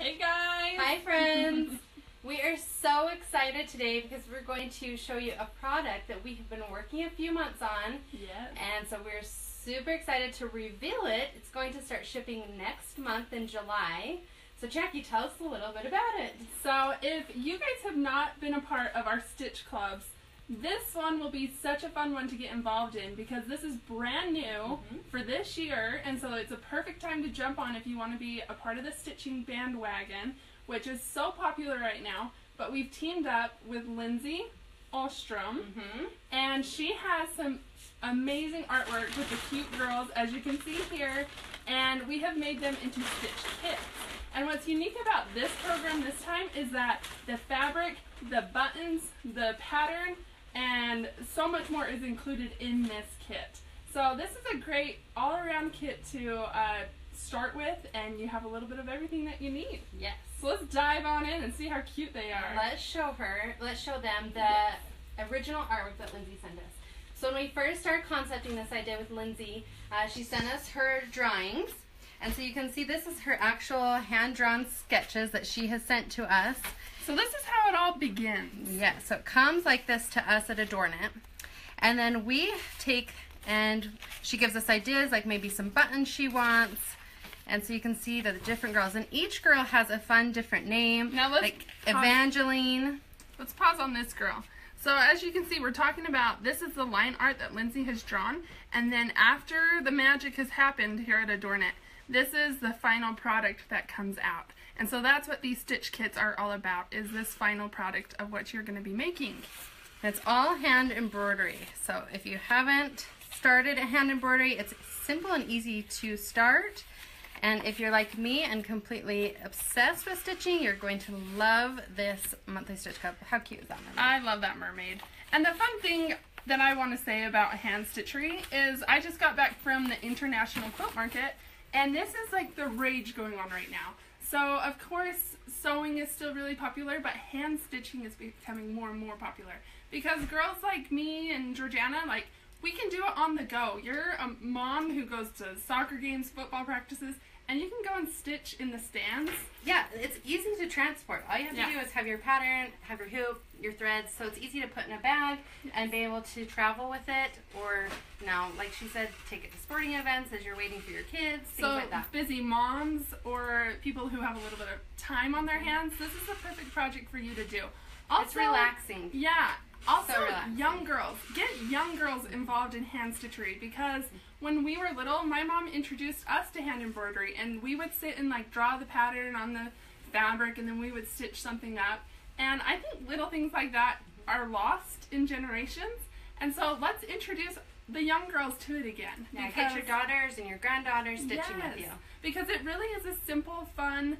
Hey guys! Hi friends! We are so excited today because we're going to show you a product that we have been working a few months on. Yes. And so we're super excited to reveal it. It's going to start shipping next month in July. So Jackie, tell us a little bit about it. So if you guys have not been a part of our Stitch Clubs, this one will be such a fun one to get involved in because this is brand new for this year, and so it's a perfect time to jump on if you want to be a part of the stitching bandwagon, which is so popular right now. But we've teamed up with Lindsay Ostrom, and she has some amazing artwork with the cute girls, as you can see here, and we have made them into stitch kits. And what's unique about this program this time is that the fabric, the buttons, the pattern, and so much more is included in this kit. So this is a great all-around kit to start with, and you have a little bit of everything that you need. Yes. So let's dive on in and see how cute they are. Let's show them the original artwork that Lindsay sent us. So when we first started concepting this idea with Lindsay, she sent us her drawings. And so you can see this is her actual hand-drawn sketches that she has sent to us. So this is how it all begins. Yeah, so it comes like this to us at Adorn It. And then we take, and she gives us ideas, like maybe some buttons she wants. And so you can see the different girls. And each girl has a fun different name. Now let's like Evangeline. Let's pause on this girl. So as you can see, we're talking about, this is the line art that Lindsay has drawn. And then after the magic has happened here at Adorn It, this is the final product that comes out. And so that's what these stitch kits are all about, is this final product of what you're going to be making. It's all hand embroidery. So if you haven't started a hand embroidery, it's simple and easy to start. And if you're like me and completely obsessed with stitching, you're going to love this monthly stitch cup. How cute is that mermaid? I love that mermaid. And the fun thing that I want to say about hand stitchery is I just got back from the International Quilt Market, and this is like the rage going on right now. So of course sewing is still really popular, but hand stitching is becoming more and more popular because girls like me and Georgana, like, we can do it on the go. You're a mom who goes to soccer games, football practices, and you can go and stitch in the stands. Yeah, it's easy to transport. All you have to do is have your pattern, have your hoop, your threads, so it's easy to put in a bag and be able to travel with it, or, now, like she said, take it to sporting events as you're waiting for your kids, things like that. So busy moms or people who have a little bit of time on their hands, this is the perfect project for you to do. Also, it's relaxing. Yeah. Also, so relaxing. Young girls. Get young girls involved in hand stitchery because when we were little, my mom introduced us to hand embroidery, and we would sit and like draw the pattern on the fabric, and then we would stitch something up. And I think little things like that are lost in generations, and so let's introduce the young girls to it again. Yeah, get your daughters and your granddaughters stitching with you. Because it really is a simple, fun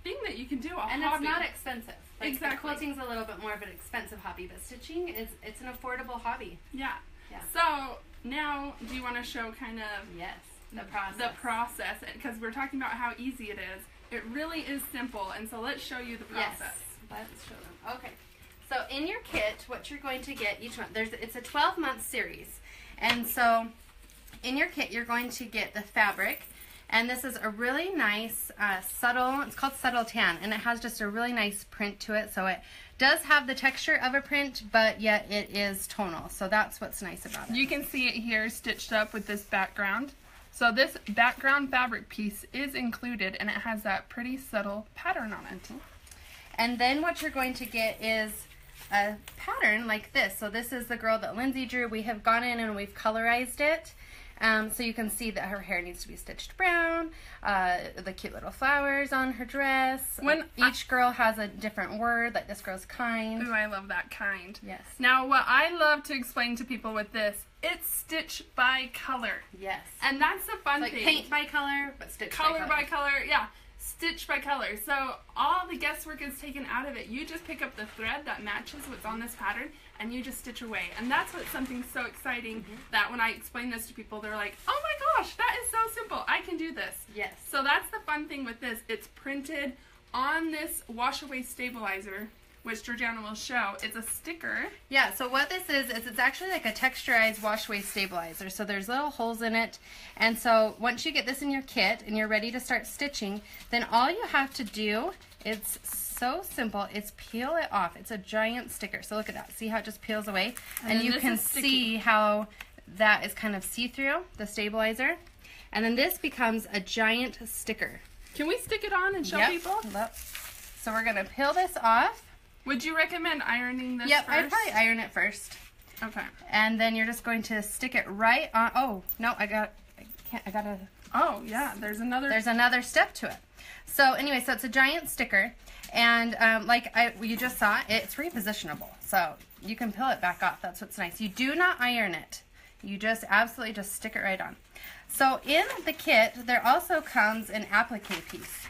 thing that you can do, and hobby. It's not expensive. Like, exactly. Quilting's a little bit more of an expensive hobby, but stitching it's an affordable hobby. Yeah. Yeah. So now, do you want to show kind of the process? The process, because we're talking about how easy it is. It really is simple, and so let's show you the process. Yes. Let's show them. Okay. So in your kit, what you're going to get each month, it's a 12-month series, and so in your kit you're going to get the fabric. And this is a really nice subtle, it's called Subtle Tan, and it has just a really nice print to it. So it does have the texture of a print, but yet it is tonal. So that's what's nice about it. You can see it here stitched up with this background. So this background fabric piece is included, and it has that pretty subtle pattern on it. And then what you're going to get is a pattern like this. So this is the girl that Lindsay drew. We have gone in and we've colorized it. So you can see that her hair needs to be stitched brown, the cute little flowers on her dress. Each girl has a different word, like this girl's kind. Ooh, I love that, kind. Yes. Now, what I love to explain to people with this, it's stitch by color. Yes. And that's the fun thing. Like paint by color, but stitch color by color. Yeah. Stitch by color. So all the guesswork is taken out of it. You just pick up the thread that matches what's on this pattern and you just stitch away. And that's what's something so exciting that when I explain this to people, they're like, oh my gosh, that is so simple. I can do this. Yes. So that's the fun thing with this. It's printed on this wash away stabilizer which Georgana will show. It's a sticker. Yeah, so what this is it's actually like a texturized wash-away stabilizer. So there's little holes in it. And so once you get this in your kit and you're ready to start stitching, then all you have to do, it's so simple, is peel it off. It's a giant sticker. So look at that. See how it just peels away? And you can see how that is kind of see-through, the stabilizer. And then this becomes a giant sticker. Can we stick it on and show people? Yep. So we're going to peel this off. Would you recommend ironing this Yep, first? I'd probably iron it first. Okay. And then you're just going to stick it right on. Oh, no, I gotta. Oh, yeah, there's another step to it. So anyway, so it's a giant sticker. And like you just saw, it's repositionable. So you can peel it back off. That's what's nice. You do not iron it. You just absolutely just stick it right on. So in the kit, there also comes an applique piece.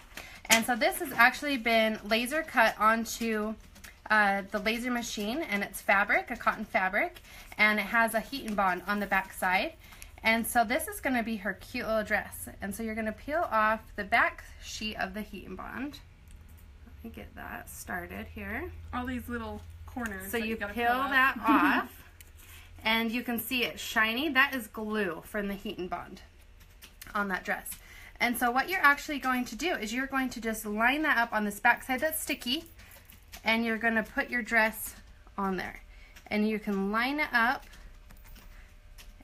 And so this has actually been laser cut onto the laser machine, and it's fabric, a cotton fabric, and it has a heat and bond on the back side. And so this is going to be her cute little dress. And so you're going to peel off the back sheet of the heat and bond. Let me get that started here. All these little corners. So you peel that off, and you can see it's shiny. That is glue from the heat and bond on that dress. And so what you're actually going to do is you're going to just line that up on this back side that's sticky, and you're going to put your dress on there. And you can line it up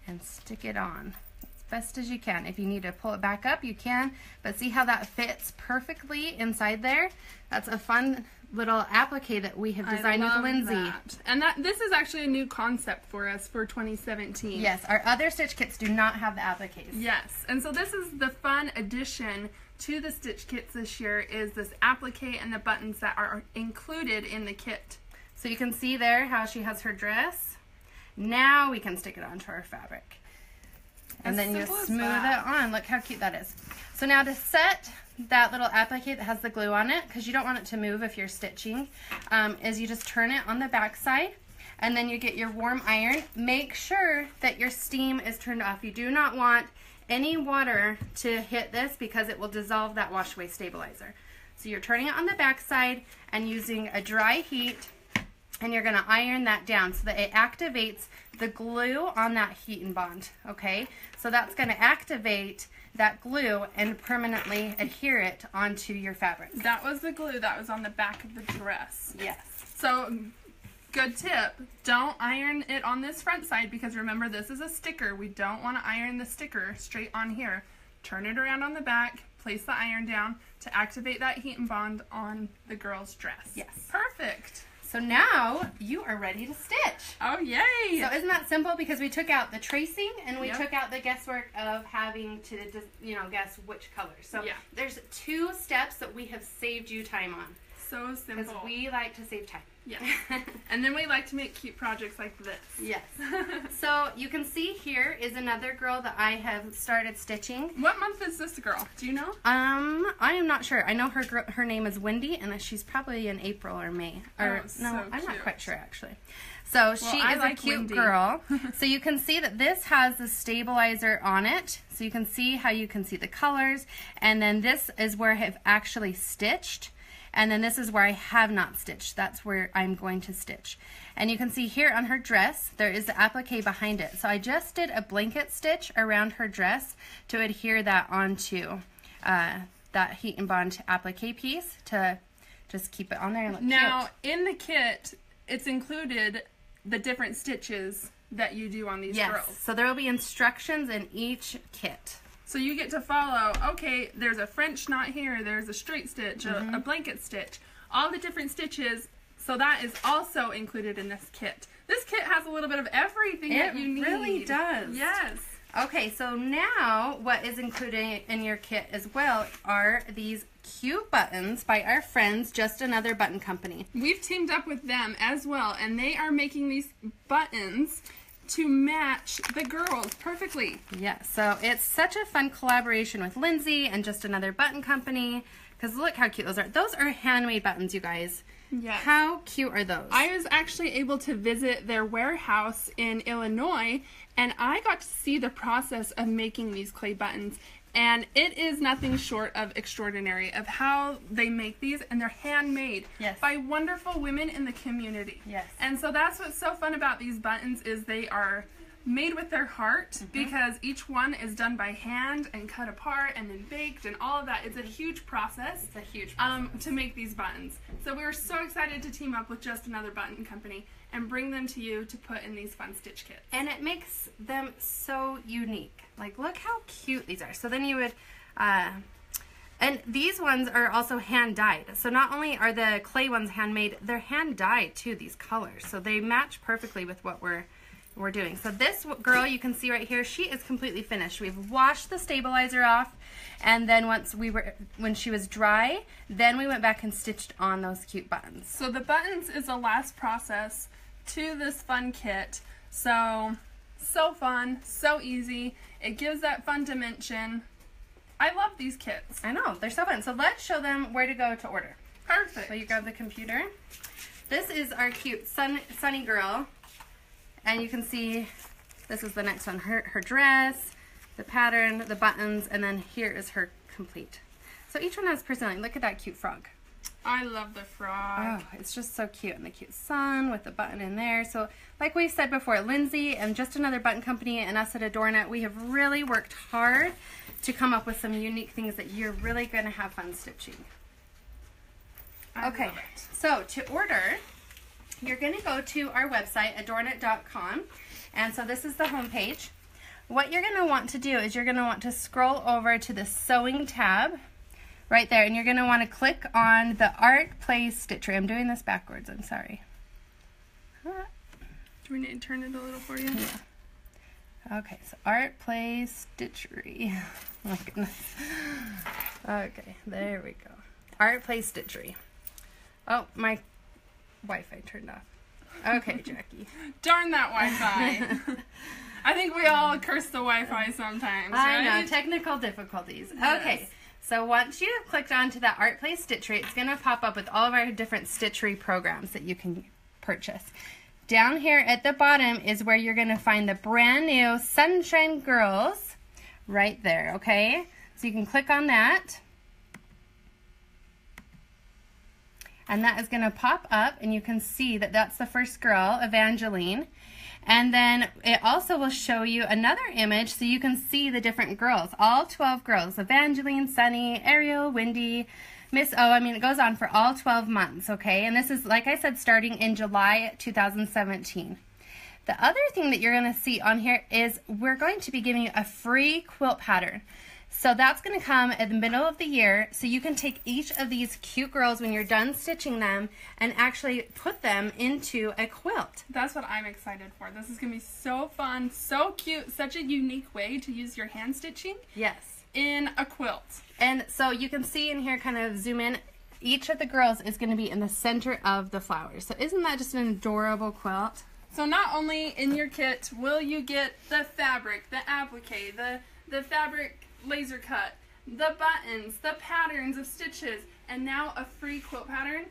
and stick it on as best as you can. If you need to pull it back up, you can, but see how that fits perfectly inside there? That's a fun little applique that we have designed with Lindsay. That. And this is actually a new concept for us for 2017. Yes, our other stitch kits do not have the appliques. Yes, and so this is the fun addition to the stitch kits this year, is this applique and the buttons that are included in the kit. So you can see there how she has her dress. Now we can stick it onto our fabric. And then you smooth it on. Look how cute that is. So now to set that little applique that has the glue on it, because you don't want it to move if you're stitching, is you just turn it on the back side, and then you get your warm iron. Make sure that your steam is turned off. You do not want any water to hit this because it will dissolve that wash-away stabilizer. So you're turning it on the back side and using a dry heat, and you're going to iron that down so that it activates the glue on that heat and bond, okay? So that's going to activate that glue and permanently adhere it onto your fabric. That was the glue that was on the back of the dress. Yes. So, good tip, don't iron it on this front side, because remember, this is a sticker. We don't want to iron the sticker straight on here. Turn it around on the back, place the iron down to activate that heat and bond on the girl's dress. Yes. Perfect. So now you are ready to stitch. Oh, yay! So isn't that simple? Because we took out the tracing and we took out the guesswork of having to, guess which color. So there's 2 steps that we have saved you time on. So simple. Because we like to save time. Yes. And then we like to make cute projects like this. Yes. So you can see here is another girl that I have started stitching. What month is this girl? Do you know? I am not sure. I know her name is Wendy, and she's probably in April or May. Or no, I'm not quite sure actually. So she is a cute girl. So you can see that this has the stabilizer on it. So you can see how you can see the colors, and then this is where I have actually stitched. And then this is where I have not stitched. That's where I'm going to stitch. And you can see here on her dress, there is the applique behind it. So I just did a blanket stitch around her dress to adhere that onto that heat and bond applique piece to just keep it on there and look cute. Now, in the kit, it's included the different stitches that you do on these girls. So there will be instructions in each kit. So you get to follow, okay, there's a French knot here, there's a straight stitch, a blanket stitch, all the different stitches. So that is also included in this kit. This kit has a little bit of everything that you need. It really does. Yes. Okay, so now what is included in your kit as well are these cute buttons by our friends, Just Another Button Company. We've teamed up with them as well, and they are making these buttons to match the girls perfectly. Yeah, so it's such a fun collaboration with Lindsay and Just Another Button Company, because look how cute those are. Those are handmade buttons, you guys. Yes. How cute are those? I was actually able to visit their warehouse in Illinois, and I got to see the process of making these clay buttons. And it is nothing short of extraordinary of how they make these, and they're handmade by wonderful women in the community. Yes. And so that's what's so fun about these buttons is they are made with their heart because each one is done by hand and cut apart and then baked and all of that. It's a huge process. It's a huge process. To make these buttons. So we were so excited to team up with Just Another Button Company and bring them to you to put in these fun stitch kits. And it makes them so unique. Like, look how cute these are. So then you would, and these ones are also hand dyed. So not only are the clay ones handmade, they're hand dyed too, these colors. So they match perfectly with what we're doing. So this girl you can see right here, she is completely finished. We've washed the stabilizer off, and then when she was dry, then we went back and stitched on those cute buttons. So the buttons is the last process to this fun kit. So fun, so easy. It gives that fun dimension. I love these kits. I know, they're so fun. So let's show them where to go to order. Perfect. So you grab the computer. This is our cute sunny girl. And you can see this is the next one. Her dress, the pattern, the buttons, and then here is her complete. So each one has personality. Look at that cute frog. I love the frog. Oh, it's just so cute. And the cute sun with the button in there. So like we said before, Lindsay and Just Another Button Company and us at Adorn It, we have really worked hard to come up with some unique things that you're really going to have fun stitching. Okay, so to order, you're going to go to our website, adornit.com, and so this is the home page. What you're going to want to do is you're going to want to scroll over to the sewing tab right there, and you're going to want to click on the Art Play Stitchery. I'm doing this backwards, I'm sorry. Do we need to turn it a little for you? Yeah. Okay, so Art Play Stitchery. Oh my goodness. Okay, there we go. Art Play Stitchery. Oh, my Wi-Fi turned off. Okay, Jackie. Darn that Wi-Fi. I think we all curse the Wi-Fi sometimes, right? I know, technical difficulties. Yes. Okay, so once you have clicked onto that Art Play Stitchery, it's going to pop up with all of our different stitchery programs that you can purchase. Down here at the bottom is where you're going to find the brand new Sunshine Girls right there, okay? So you can click on that. And that is going to pop up, and you can see that that's the first girl, Evangeline. And then it also will show you another image so you can see the different girls, all 12 girls, Evangeline, Sunny, Ariel, Wendy, Miss O. I mean, it goes on for all 12 months, okay? And this is, like I said, starting in July 2017. The other thing that you're going to see on here is we're going to be giving you a free quilt pattern. So that's going to come at the middle of the year, so you can take each of these cute girls when you're done stitching them and actually put them into a quilt. That's what I'm excited for. This is going to be so fun, so cute, such a unique way to use your hand stitching. Yes. In a quilt. And so you can see in here, kind of zoom in, each of the girls is going to be in the center of the flowers. So isn't that just an adorable quilt? So not only in your kit will you get the fabric, the applique, the fabric laser cut, the buttons, the patterns of stitches, and now a free quilt pattern.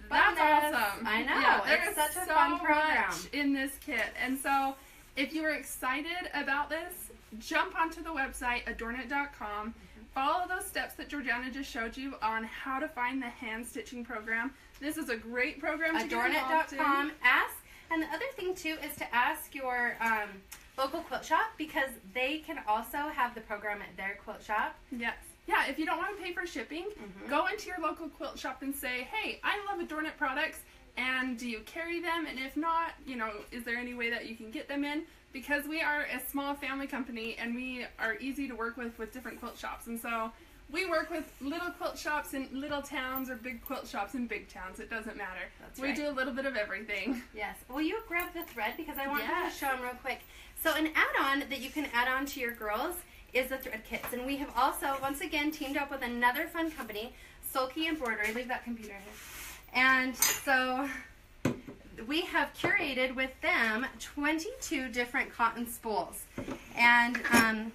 That's awesome. I know. Yeah, it's such a fun program much in this kit. And so if you are excited about this, jump onto the website, adornit.com. Follow those steps that Georgana just showed you on how to find the hand stitching program. This is a great program to get involved in. Adornit.com. Ask. And the other thing, too, is to ask your local quilt shop, because they can also have the program at their quilt shop. Yes. Yeah, if you don't want to pay for shipping, go into your local quilt shop and say, hey, I love Adorn It products, and do you carry them? And if not, you know, is there any way that you can get them in? Because we are a small family company, and we are easy to work with different quilt shops. And so we work with little quilt shops in little towns or big quilt shops in big towns. It doesn't matter. That's right. We do a little bit of everything. Yes. Will you grab the thread? Because I want to show them real quick. So an add-on that you can add on to your girls is the thread kits. And we have also, once again, teamed up with another fun company, Sulky Embroidery. Leave that computer here. And so we have curated with them 22 different cotton spools. And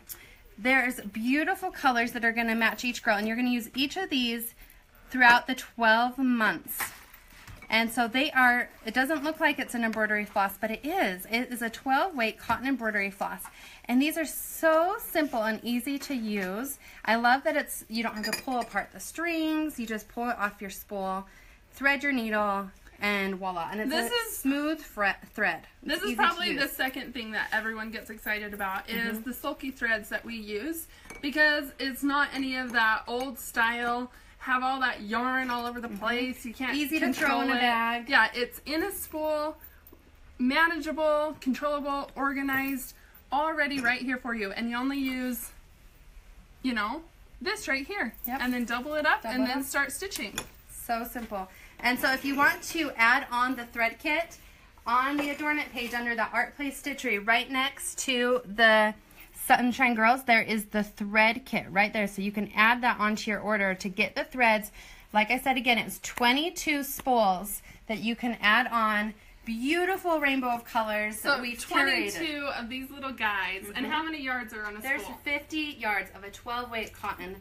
there's beautiful colors that are going to match each girl. And you're going to use each of these throughout the 12 months. And so they are, it doesn't look like it's an embroidery floss, but it is. It is a 12-weight cotton embroidery floss. And these are so simple and easy to use. I love that it's, you don't have to pull apart the strings. You just pull it off your spool, thread your needle, and voila. And it's smooth thread. This is probably the second thing that everyone gets excited about is the sulky threads that we use, because it's not any of that old style, have all that yarn all over the place. You can't easy to throw in a bag. Yeah, it's in a spool, manageable, controllable, organized, already right here for you. And you only use, you know, this right here. Yep. And then double it up and then start stitching. So simple. And so if you want to add on the thread kit, on the Adorn It page under the Art Play Stitchery, right next to the Sunshine Girls, there is the thread kit right there. So you can add that onto your order to get the threads. Like I said again, it's 22 spools that you can add on. Beautiful rainbow of colors that we've curated. 22 of these little guys. And how many yards are on a spool? There's 50 yards of a 12-weight cotton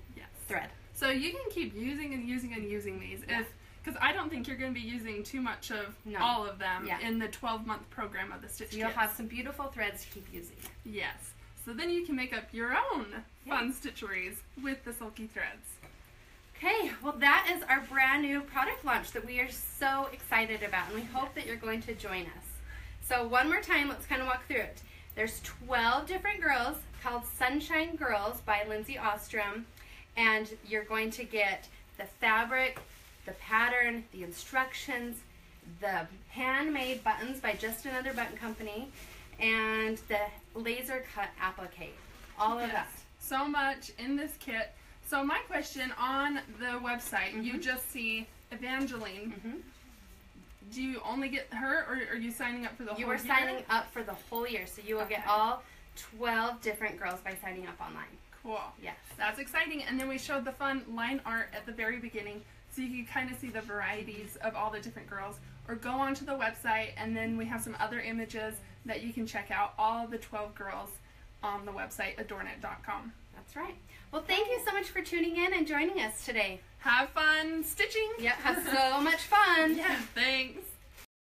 thread. So you can keep using and using and using these. Because I don't think you're going to be using too much of all of them in the 12-month program of the Stitch Kits. You'll have some beautiful threads to keep using. Yes. So then you can make up your own fun stitcheries with the sulky threads. Okay, well that is our brand new product launch that we are so excited about, and we hope that you're going to join us. So one more time, let's kind of walk through it. There's 12 different girls called Sunshine Girls by Lindsay Ostrom, and you're going to get the fabric, the pattern, the instructions, the handmade buttons by Just Another Button Company, and the laser cut applique. All of that. So much in this kit. So my question, on the website, you just see Evangeline. Do you only get her, or are you signing up for the whole year? You are signing up for the whole year, so you will get all 12 different girls by signing up online. Cool. Yes. That's exciting. And then we showed the fun line art at the very beginning, so you can kind of see the varieties of all the different girls. Or go onto the website, and then we have some other images that you can check out, all the 12 girls on the website, adornit.com. That's right. Well, thank you so much for tuning in and joining us today. Have fun stitching. Yep, have so much fun. Yeah, thanks.